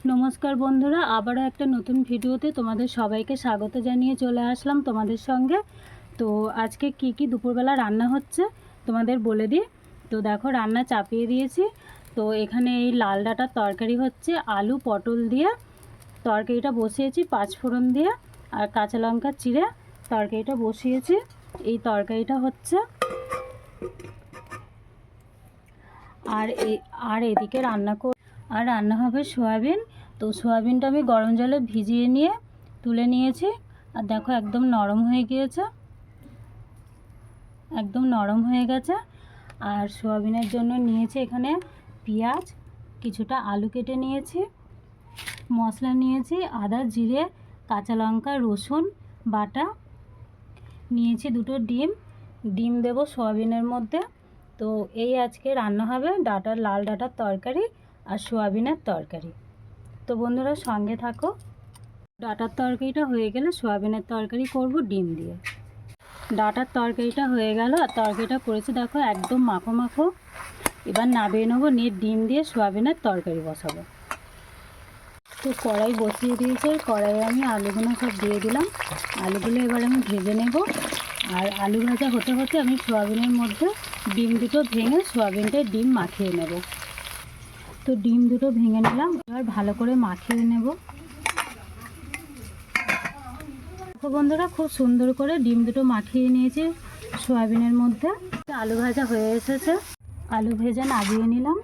নমস্কার বন্ধুরা, আবারও একটা নতুন ভিডিওতে তোমাদের সবাইকে স্বাগত জানিয়ে চলে আসলাম তোমাদের সঙ্গে। তো আজকে কি দুপুরবেলা রান্না হচ্ছে তোমাদের বলে দিই। তো দেখো, রান্না চাপিয়ে দিয়েছি। তো এখানে এই লাল ডাঁটার তরকারি হচ্ছে, আলু পটল দিয়ে তরকারিটা বসিয়েছি, পাঁচফোড়ন দিয়ে আর কাঁচা লঙ্কা চিড়ে তরকারিটা বসিয়েছি। এই তরকারিটা হচ্ছে, আর এদিকে রান্না হবে সোয়াবিন। তো সোয়াবিনটা আমি গরম জলে ভিজিয়ে নিয়ে তুলে নিয়েছি। আর দেখো, একদম নরম হয়ে গিয়েছে, একদম নরম হয়ে গেছে। আর সোয়াবিনের জন্য নিয়েছি এখানে পেঁয়াজ, কিছুটা আলু কেটে নিয়েছি, মশলা নিয়েছি আদা জিরে কাঁচা লঙ্কা রসুন বাটা, নিয়েছি দুটো ডিম দেবো সোয়াবিনের মধ্যে। তো এই আজকে রান্না হবে লাল ডাঁটার তরকারি আর সোয়াবিনের তরকারি। তো বন্ধুরা সঙ্গে থাকো। ডাঁটার তরকারিটা হয়ে গেলে সোয়াবিনের তরকারি করব ডিম দিয়ে। ডাঁটার তরকারিটা হয়ে গেল আর তরকারিটা করেছি দেখো, একদম মাখো মাখো। এবার নামিয়ে নেবো, নিয়ে ডিম দিয়ে সোয়াবিনের তরকারি বসাবো। তো কড়াই বসিয়ে দিয়েছে, কড়াইয়ে আমি আলুগুলো সব দিয়ে দিলাম। আলুগুলো এবার আমি ভেজে নেব। আর আলু ভাজা হতে হতে আমি সোয়াবিনের মধ্যে ডিম দুটো ভেঙে সোয়াবিনটায় ডিম মাখিয়ে নেব। তো ডিম দুটো ভেঙে নিলাম, এবার ভালো করে মাখিয়ে নেব। তো বন্ধুরা, খুব সুন্দর করে ডিম দুটো মাখিয়ে নিয়েছি সোয়াবিনের মধ্যে। আলু ভাজা হয়ে এসেছে, আলু ভেজে নামিয়ে নিলাম।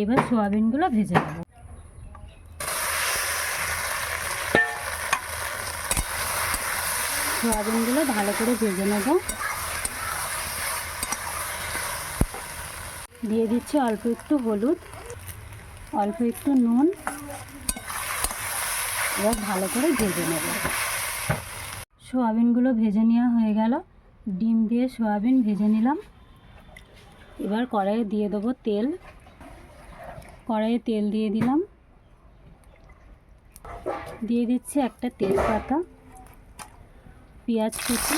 এবার সোয়াবিনগুলো ভেজে নেব। সোয়াবিনগুলো ভালো করে ভেজে নেব। দিয়ে দিচ্ছি অল্প একটু হলুদ, অল্প একটু নুন। এবার ভালো করে ভেজে নেব। সোয়াবিনগুলো ভেজে নেওয়া হয়ে গেল, ডিম দিয়ে সোয়াবিন ভেজে নিলাম। এবার কড়াইয়ে দিয়ে দেবো তেল। কড়াইয়ে তেল দিয়ে দিলাম, দিয়ে দিচ্ছি একটা তেজপাতা, পেঁয়াজ কুচি,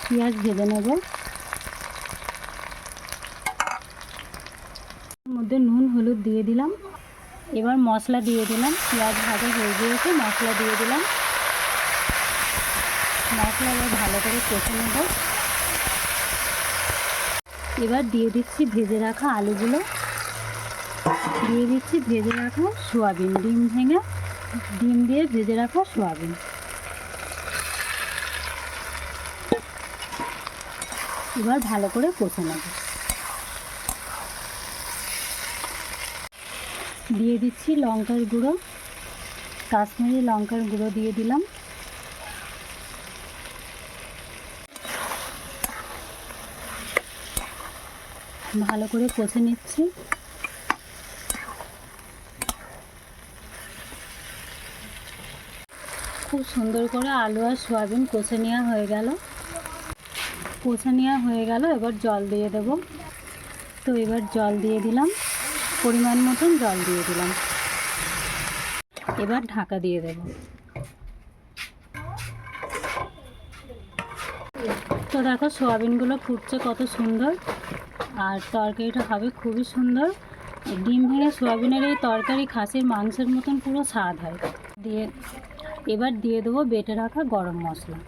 পেঁয়াজ ভেজে নেব। মধ্যে নুন হলুদ দিয়ে দিলাম। এবার মশলা দিয়ে দিলাম। পেঁয়াজ ভাজা হয়ে গিয়েছে, মশলা দিয়ে দিলাম। মশলা এবার ভালো করে কষে নেব। এবার দিয়ে দিচ্ছি ভেজে রাখা আলুগুলো, দিয়ে দিচ্ছি ভেজে রাখা সোয়াবিন, ডিম দিয়ে ভেজে রাখা সোয়াবিন। এবার ভালো করে কষে নেব। দিয়ে দিচ্ছি লঙ্কার গুঁড়ো, কাশ্মীরি লঙ্কার গুঁড়ো দিয়ে দিলাম। ভালো করে কষে নিচ্ছি। খুব সুন্দর করে আলু আর সোয়াবিন কষে নেওয়া হয়ে গেল। এবার জল দিয়ে দেব। তো এবার জল দিয়ে দিলাম, পরিমাণ মতন জল দিয়ে দিলাম। এবার ঢাকা দিয়ে দেব। তো দেখো, সোয়াবিনগুলো ফুটছে কত সুন্দর, আর তরকারিটা হবে খুবই সুন্দর। ডিম ভেঙে সোয়াবিনের এই তরকারি খাসির মাংসের মতন পুরো স্বাদ হয়। এবার দিয়ে দেবো বেটে রাখা গরম মশলা।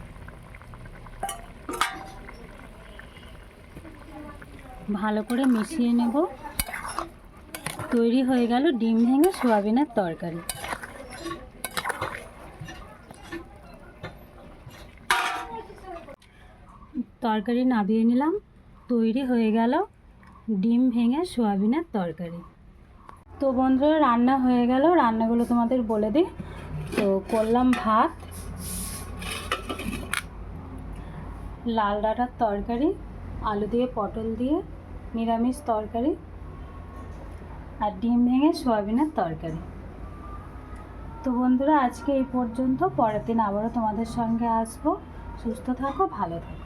ভালো করে মিশিয়ে নেব। তৈরি হয়ে গেল ডিম ভেঙে সোয়াবিনের তরকারি। তরকারি নামিয়ে নিলাম। তৈরি হয়ে গেল ডিম ভেঙে সোয়াবিনের তরকারি। তো বন্ধুরা, রান্না হয়ে গেল। রান্নাগুলো তোমাদের বলে দিই। তো করলাম ভাত, লাল ডাঁটার তরকারি, আলু দিয়ে পটল দিয়ে নিরামিষ তরকারি, আর ডিম ভেঙে সোয়াবিনের তরকারি। তো বন্ধুরা, আজকে এই পর্যন্ত। পরের দিন আবারও তোমাদের সঙ্গে আসবো। সুস্থ থাকো, ভালো থাকো।